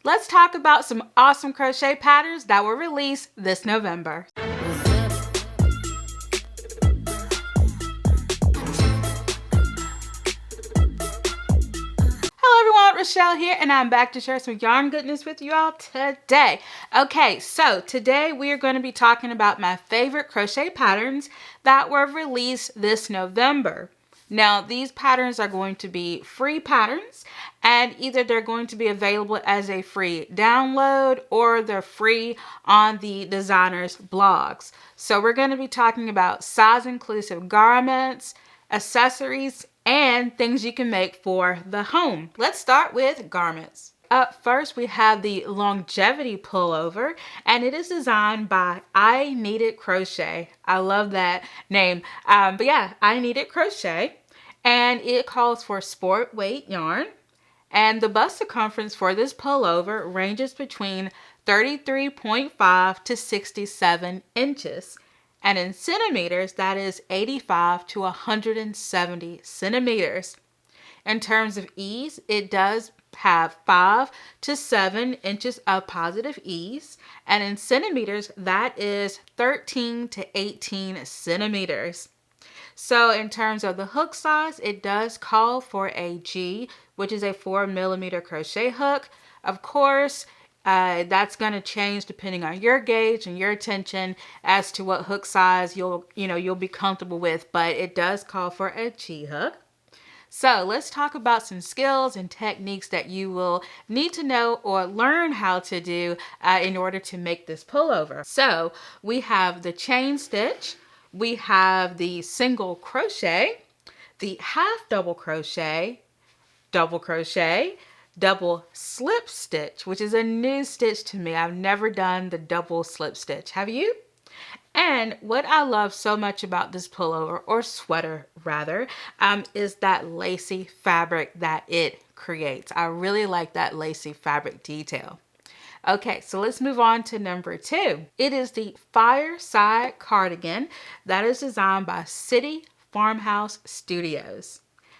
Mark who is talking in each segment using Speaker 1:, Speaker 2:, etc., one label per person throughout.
Speaker 1: let's talk about some awesome crochet patterns that were released this November. Rochelle here, and I'm back to share some yarn goodness with you all today. Okay, so today we are going to be talking about my favorite crochet patterns that were released this November. Now, these patterns are going to be free patterns, and either they're going to be available as a free download or they're free on the designers' blogs. So we're going to be talking about size-inclusive garments, accessories, and things you can make for the home. Let's start with garments. Up first, we have the longevity pullover, and it is designed by I Needed Crochet. I love that name. But yeah, I Needed Crochet, and it calls for sport weight yarn. And the bust circumference for this pullover ranges between 33.5 to 67 inches. And in centimeters, that is 85 to 170 centimeters. In terms of ease, it does have 5 to 7 inches of positive ease. And in centimeters, that is 13 to 18 centimeters. So in terms of the hook size, it does call for a G, which is a 4mm crochet hook. Of course, that's going to change depending on your gauge and your tension as to what hook size you'll be comfortable with, but it does call for a G hook. So let's talk about some skills and techniques that you will need to know or learn how to do in order to make this pullover. So we have the chain stitch, we have the single crochet, the half double crochet, double slip stitch, which is a new stitch to me. I've never done the double slip stitch. Have you? And what I love so much about this pullover, or sweater rather, is that lacy fabric that it creates. I really like that lacy fabric detail. Okay, so let's move on to number 2. It is the Fireside Cardigan that is designed by City Farmhouse Studios.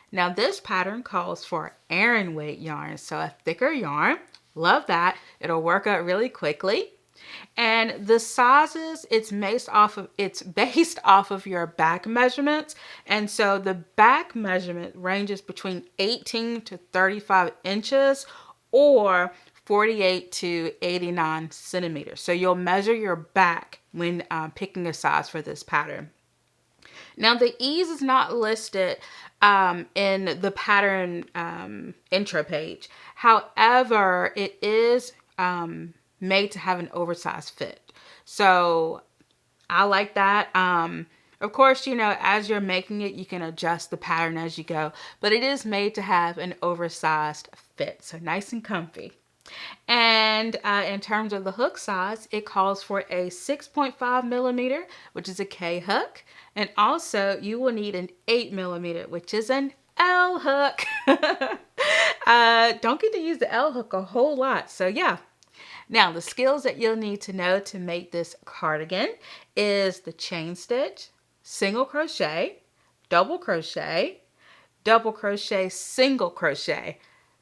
Speaker 1: Now this pattern calls for Aran weight yarn, so a thicker yarn. Love that. It'll work out really quickly. And the sizes, it's based off of your back measurements. And so the back measurement ranges between 18 to 35 inches or 48 to 89 centimeters. So you'll measure your back when picking a size for this pattern. Now the ease is not listed in the pattern intro page. However, it is made to have an oversized fit. So I like that. Of course, as you're making it, you can adjust the pattern as you go, but it is made to have an oversized fit. So nice and comfy. And in terms of the hook size, it calls for a 6.5mm, which is a K hook. And also you will need an 8mm, which is an L hook. Don't get to use the L hook a whole lot. So yeah. Now the skills that you'll need to know to make this cardigan is the chain stitch, single crochet, double crochet, single crochet.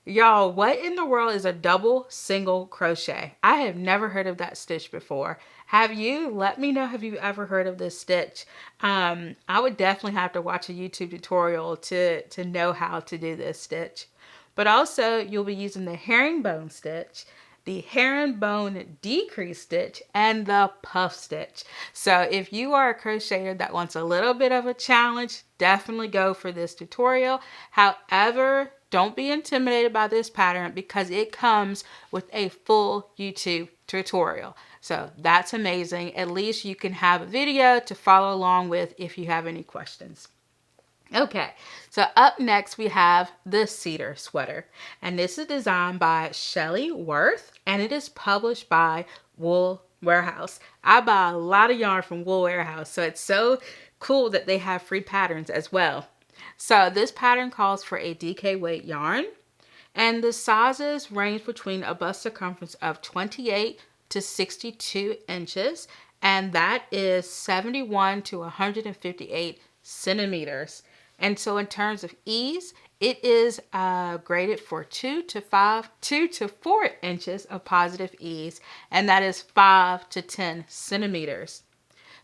Speaker 1: Y'all, what in the world is a double single crochet? I have never heard of that stitch before. Have you? Let me know, have you ever heard of this stitch? I would definitely have to watch a YouTube tutorial to know how to do this stitch. But also, you'll be using the herringbone stitch, the herringbone decrease stitch, and the puff stitch. So if you are a crocheter that wants a little bit of a challenge, definitely go for this tutorial. However, don't be intimidated by this pattern because it comes with a full YouTube tutorial. So that's amazing. At least you can have a video to follow along with if you have any questions. Okay, so up next we have the cedar sweater, and this is designed by Shelly Worth, and it is published by Wool Warehouse. I buy a lot of yarn from Wool Warehouse, so it's so cool that they have free patterns as well. So this pattern calls for a DK weight yarn, and the sizes range between a bust circumference of 28 to 62 inches, and that is 71 to 158 centimeters. And so in terms of ease, It is graded for 2 to 4 inches of positive ease, and that is 5 to 10 centimeters.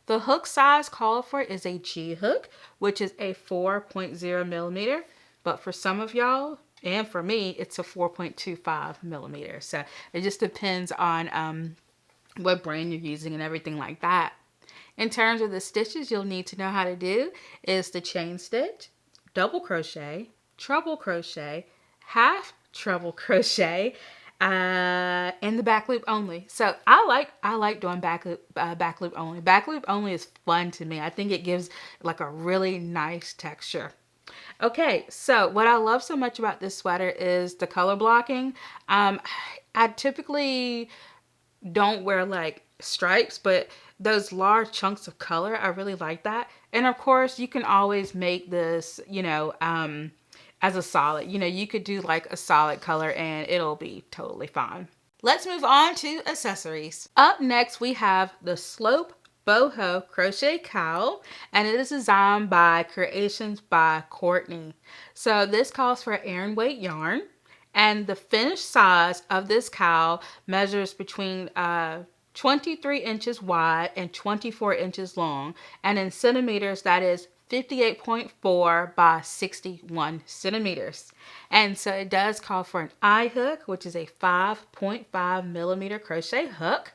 Speaker 1: The hook size called for is a G hook, which is a 4.0 millimeter, but for some of y'all, and for me, it's a 4.25 millimeter. So it just depends on what brand you're using and everything like that. In terms of the stitches you'll need to know how to do is the chain stitch, double crochet, treble crochet, half treble crochet, and the back loop only. So I like doing back loop only. Back loop only is fun to me. I think it gives like a really nice texture. Okay, so what I love so much about this sweater is the color blocking. I typically don't wear like stripes, but those large chunks of color, I really like that. And of course, you can always make this, as a solid. You could do like a solid color and it'll be totally fine. Let's move on to accessories. Up next, we have the Slope Boho Crochet Cowl, and it is designed by Creations by Courtney. So this calls for Aran weight yarn, and the finished size of this cowl measures between 23 inches wide and 24 inches long, and in centimeters that is 58.4 by 61 centimeters. And so it does call for an eye hook, which is a 5.5 millimeter crochet hook.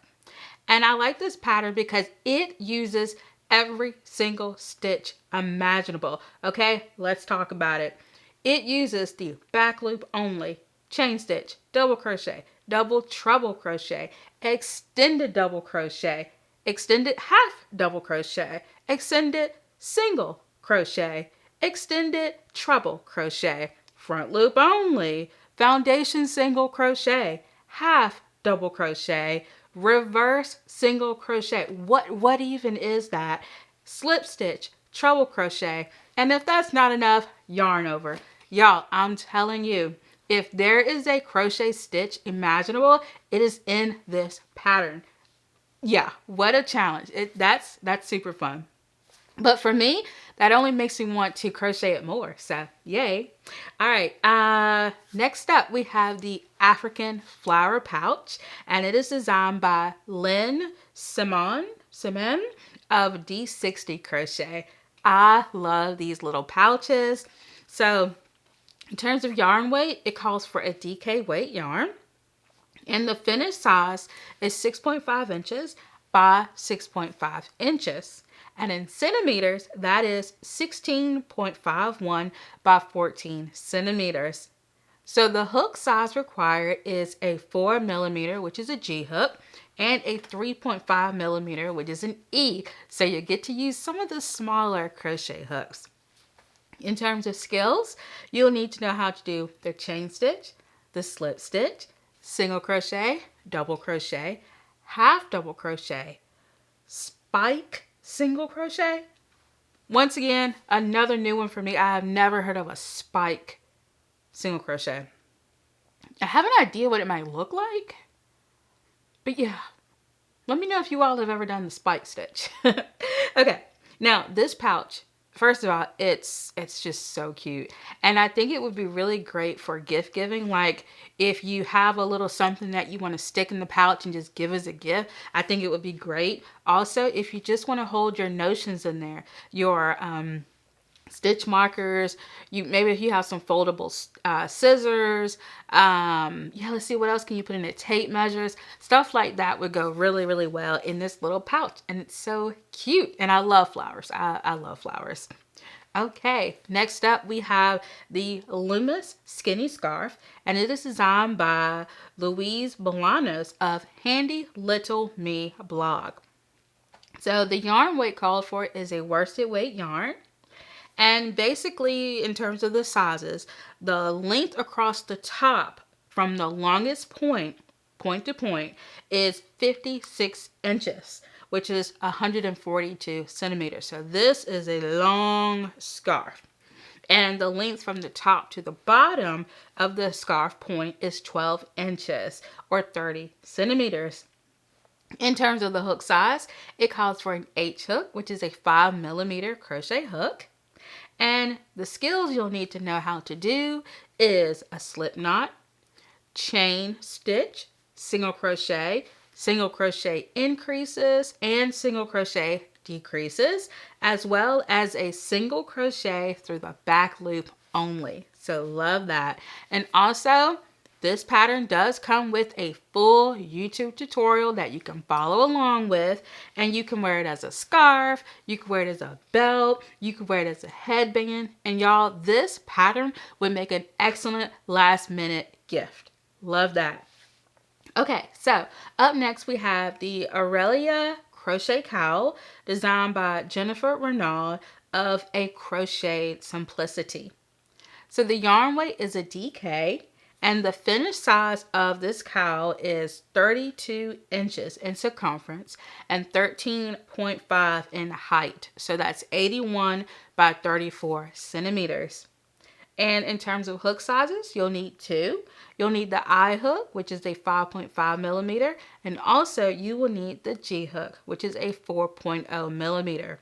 Speaker 1: And I like this pattern because it uses every single stitch imaginable. Okay, let's talk about it. It uses the back loop only, chain stitch, double crochet, double treble crochet, extended double crochet, extended half double crochet, extended single crochet, extended treble crochet, front loop only, foundation single crochet, half double crochet, reverse single crochet. What even is that? Slip stitch, treble crochet, and if that's not enough, yarn over. Y'all, I'm telling you, if there is a crochet stitch imaginable, it is in this pattern. Yeah, what a challenge. That's super fun. But for me, that only makes me want to crochet it more. So, yay. All right. Next up, we have the African Flower Pouch. And it is designed by Lynn Simon of D60 Crochet. I love these little pouches. So, in terms of yarn weight, it calls for a DK weight yarn. And the finished size is 6.5 inches by 6.5 inches. And in centimeters, that is 16.51 by 14 centimeters. So the hook size required is a 4 millimeter, which is a G hook, and a 3.5 millimeter, which is an E. So you get to use some of the smaller crochet hooks. In terms of skills, you'll need to know how to do the chain stitch, the slip stitch, single crochet, double crochet, half double crochet, spike single crochet. Once again, another new one for me. I have never heard of a spike single crochet. I have an idea what it might look like. But yeah, let me know if you all have ever done the spike stitch. Okay, now this pouch, first of all, it's just so cute. And I think it would be really great for gift giving. Like if you have a little something that you want to stick in the pouch and just give as a gift, I think it would be great. Also, if you just want to hold your notions in there, your stitch markers, maybe if you have some foldable scissors, let's see, what else can you put in it? Tape measures, stuff like that would go really, really well in this little pouch. And it's so cute. And I love flowers. I love flowers. Okay, next up we have the Loomis Skinny Scarf, and it is designed by Louise Bolanos of Handy Little Me blog. So the yarn weight called for is a worsted weight yarn. And basically, in terms of the sizes, the length across the top from the longest point to point, is 56 inches, which is 142 centimeters. So this is a long scarf. And the length from the top to the bottom of the scarf point is 12 inches or 30 centimeters. In terms of the hook size, it calls for an H hook, which is a 5 millimeter crochet hook. And the skills you'll need to know how to do is a slip knot, chain stitch, single crochet increases, and single crochet decreases, as well as a single crochet through the back loop only. So love that. And also, this pattern does come with a full YouTube tutorial that you can follow along with, and you can wear it as a scarf, you can wear it as a belt, you can wear it as a headband, and y'all, this pattern would make an excellent last minute gift. Love that. Okay, so up next we have the Aurelia Crochet Cowl, designed by Jennifer Renaud of A Crochet Simplicity. So the yarn weight is a DK, and the finished size of this cowl is 32 inches in circumference and 13.5 in height. So that's 81 by 34 centimeters. And in terms of hook sizes, you'll need two. You'll need the I hook, which is a 5.5 millimeter, and also you will need the G hook, which is a 4.0 millimeter.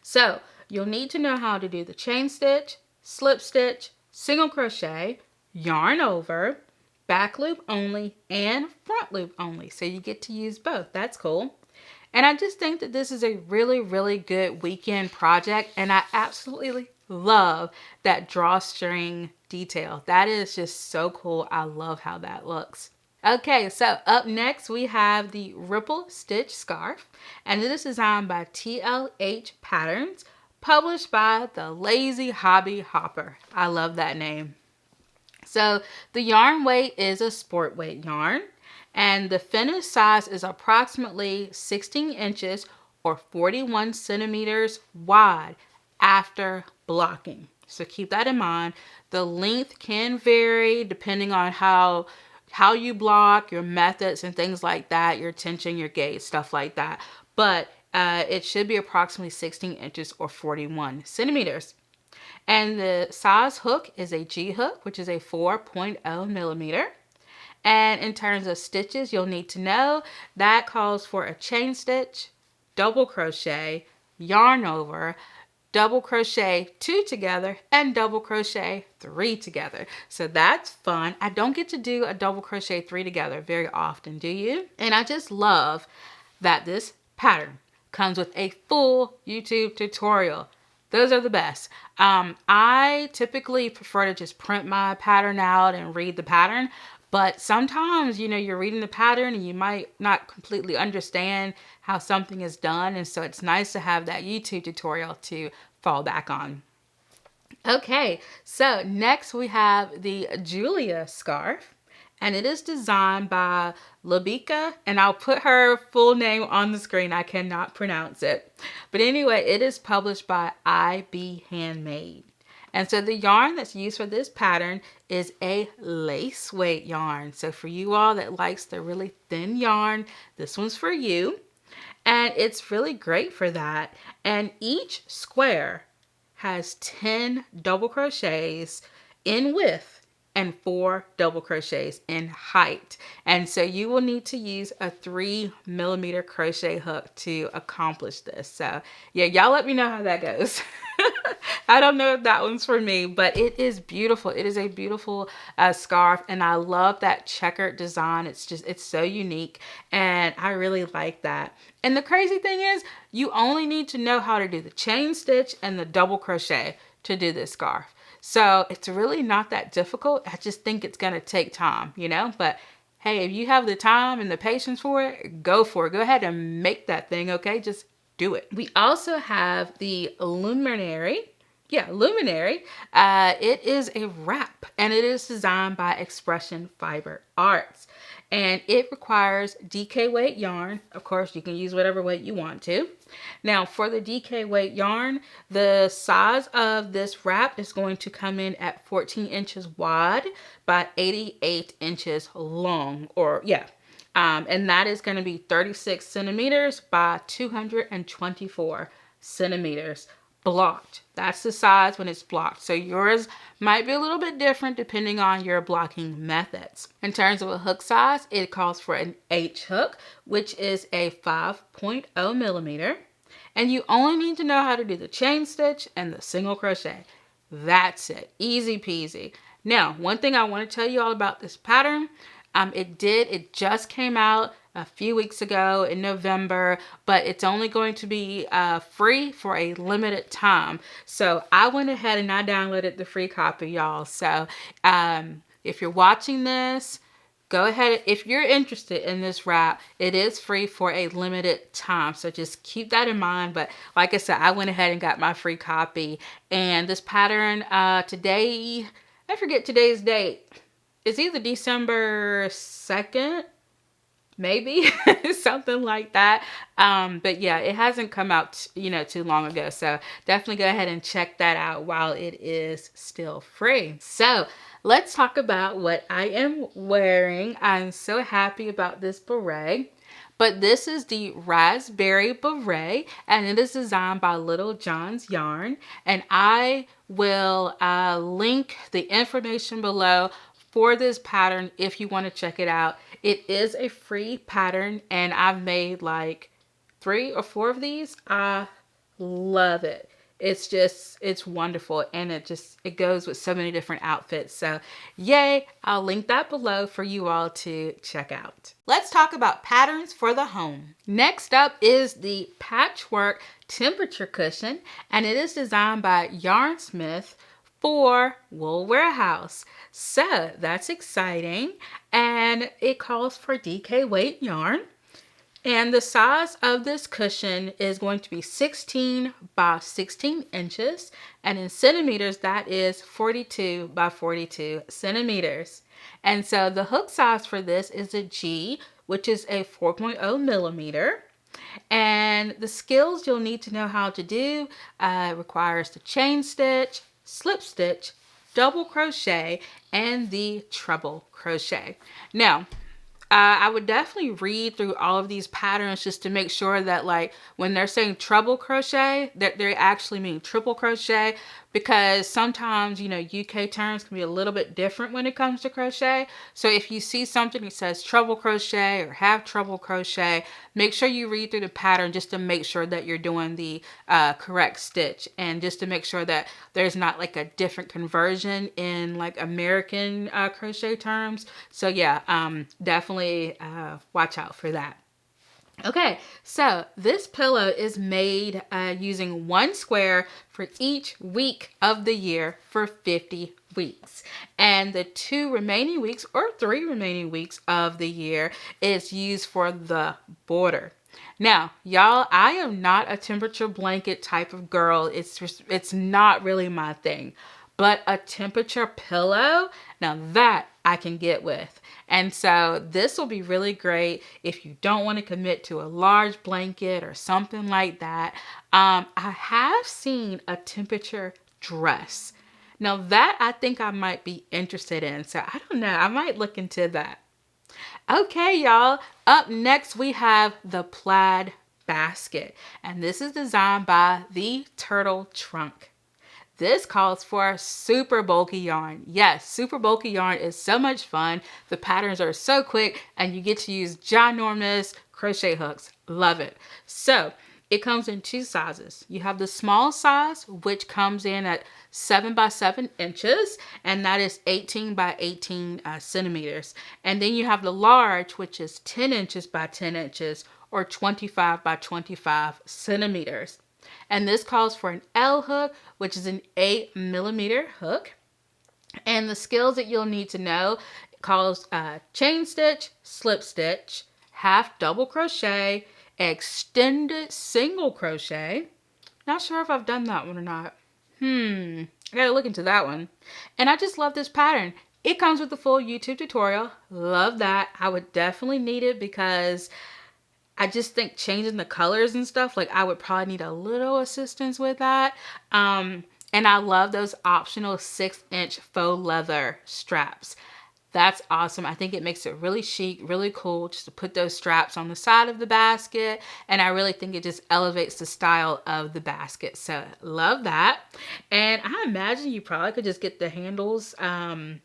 Speaker 1: So you'll need to know how to do the chain stitch, slip stitch, single crochet, yarn over, back loop only, and front loop only. So you get to use both. That's cool. And I just think that this is a really, really good weekend project, and I absolutely love that drawstring detail. That is just so cool. I love how that looks. Okay, so up next we have the Ripple Stitch Scarf, and it is designed by TLH Patterns, published by the Lazy Hobby Hopper. I love that name. So the yarn weight is a sport weight yarn, and the finished size is approximately 16 inches or 41 centimeters wide after blocking. So keep that in mind. The length can vary depending on how you block, your methods and things like that, your tension, your gauge, stuff like that. But it should be approximately 16 inches or 41 centimeters. And the size hook is a G hook, which is a 4.0 millimeter. And in terms of stitches, you'll need to know that calls for a chain stitch, double crochet, yarn over, double crochet 2 together, and double crochet 3 together. So that's fun. I don't get to do a double crochet 3 together very often, do you? And I just love that this pattern comes with a full YouTube tutorial. Those are the best. I typically prefer to just print my pattern out and read the pattern, but sometimes, you're reading the pattern and you might not completely understand how something is done, and so it's nice to have that YouTube tutorial to fall back on. Okay, so next we have the Julia scarf, and it is designed by Labika, and I'll put her full name on the screen. I cannot pronounce it. But anyway, it is published by IB Handmade. And so the yarn that's used for this pattern is a lace weight yarn. So for you all that likes the really thin yarn, this one's for you. And it's really great for that. And each square has 10 double crochets in width and 4 double crochets in height. And so you will need to use a 3 millimeter crochet hook to accomplish this. So yeah, y'all let me know how that goes. I don't know if that one's for me, but it is beautiful. It is a beautiful scarf, and I love that checkered design. It's so unique, and I really like that. And the crazy thing is, you only need to know how to do the chain stitch and the double crochet to do this scarf. So it's really not that difficult. I just think it's going to take time, but hey, if you have the time and the patience for it, go for it. Go ahead and make that thing, okay? Just do it. We also have the Luminary. Luminary. It is a wrap, and it is designed by Expression Fiber Arts, and it requires DK weight yarn. Of course, you can use whatever weight you want to. Now, for the DK weight yarn, the size of this wrap is going to come in at 14 inches wide by 88 inches long, and that is going to be 36 centimeters by 224 centimeters blocked. That's the size when it's blocked. So yours might be a little bit different depending on your blocking methods. In terms of a hook size, it calls for an H hook, which is a 5.0 millimeter. And you only need to know how to do the chain stitch and the single crochet. That's it. Easy peasy. Now, one thing I want to tell you all about this pattern, it just came out a few weeks ago in November, but it's only going to be free for a limited time. So I went ahead and I downloaded the free copy, y'all. So if you're watching this, go ahead. If you're interested in this wrap, it is free for a limited time. So just keep that in mind. But like I said, I went ahead and got my free copy. And this pattern today, I forget today's date. It's either December 2nd, maybe, something like that. But yeah, it hasn't come out, too long ago. So definitely go ahead and check that out while it is still free. So let's talk about what I am wearing. I'm so happy about this beret. But this is the Raspberry Beret, and it is designed by Little John's Yarn. And I will link the information below for this pattern if you want to check it out. It is a free pattern, and I've made like 3 or 4 of these. I love it. It's wonderful, and it goes with so many different outfits. So yay, I'll link that below for you all to check out. Let's talk about patterns for the home. Next up is the Patchwork Temperature Cushion, and it is designed by Yarnsmith for Wool Warehouse. So that's exciting, and it calls for DK weight yarn. And the size of this cushion is going to be 16 by 16 inches. And in centimeters, that is 42 by 42 centimeters. And so the hook size for this is a G, which is a 4.0 millimeter. And the skills you'll need to know how to do requires the chain stitch, slip stitch, double crochet, and the treble crochet. Now, I would definitely read through all of these patterns just to make sure that, like, when they're saying treble crochet, that they actually mean triple crochet, because sometimes, UK terms can be a little bit different when it comes to crochet. So if you see something that says treble crochet or half treble crochet, make sure you read through the pattern just to make sure that you're doing the correct stitch, and just to make sure that there's not like a different conversion in like American crochet terms. So yeah, definitely watch out for that. Okay, so this pillow is made using 1 square for each week of the year for 50 weeks. And the 2 remaining weeks or 3 remaining weeks of the year is used for the border. Now, y'all, I am not a temperature blanket type of girl. It's not really my thing. But a temperature pillow, now that I can get with. And so this will be really great if you don't want to commit to a large blanket or something like that. I have seen a temperature dress. Now that I think I might be interested in. So I don't know. I might look into that. Okay, y'all. Up next, we have the plaid basket. And this is designed by the Turtle Trunk. This calls for super bulky yarn. Yes, super bulky yarn is so much fun. The patterns are so quick, and you get to use ginormous crochet hooks. Love it. So it comes in 2 sizes. You have the small size, which comes in at 7 by 7 inches, and that is 18 by 18 centimeters. And then you have the large, which is 10 inches by 10 inches, or 25 by 25 centimeters. And this calls for an L hook, which is an 8 millimeter hook. And the skills that you'll need to know calls chain stitch, slip stitch, half double crochet, extended single crochet. Not sure if I've done that one or not. I gotta look into that one. And I just love this pattern. It comes with the full YouTube tutorial. Love that. I would definitely need it because I just think changing the colors and stuff, like I would probably need a little assistance with that. And I love those optional 6-inch faux leather straps. That's awesome. I think it makes it really chic, really cool just to put those straps on the side of the basket. And I really think it just elevates the style of the basket. So love that. And I imagine you probably could just get the handles from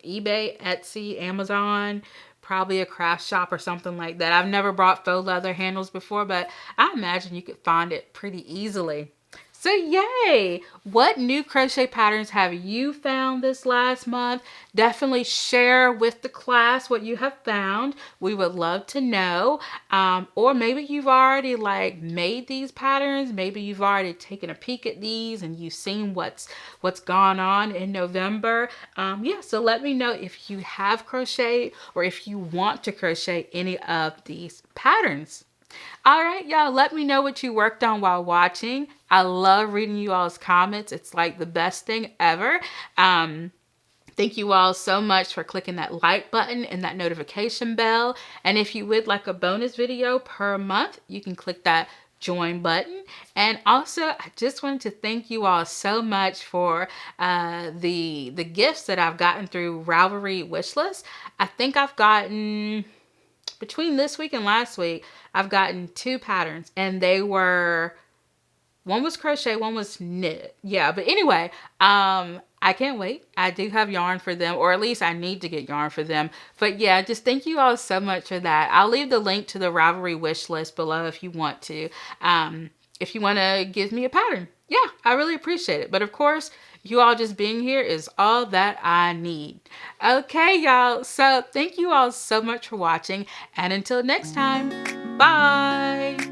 Speaker 1: eBay, Etsy, Amazon. probably a craft shop or something like that. I've never brought faux leather handles before, but I imagine you could find it pretty easily. So yay! What new crochet patterns have you found this last month? Definitely share with the class what you have found. We would love to know. Or maybe you've already like made these patterns. Maybe you've already taken a peek at these and you've seen what's gone on in November. Yeah, so let me know if you have crocheted or if you want to crochet any of these patterns. All right, y'all, let me know what you worked on while watching. I love reading you all's comments. It's like the best thing ever. Thank you all so much for clicking that like button and that notification bell. And if you would like a bonus video per month, you can click that join button. And also, I just wanted to thank you all so much for the gifts that I've gotten through Ravelry Wishlist. I think I've gotten, between this week and last week, I've gotten 2 patterns, and they were, one was crochet, one was knit. Yeah, but anyway, I can't wait. I do have yarn for them, or at least I need to get yarn for them. But yeah, just thank you all so much for that. I'll leave the link to the Ravelry wish list below if you want to. If you want to give me a pattern. Yeah, I really appreciate it. But of course, you all just being here is all that I need. Okay, y'all. So thank you all so much for watching. And until next time, bye.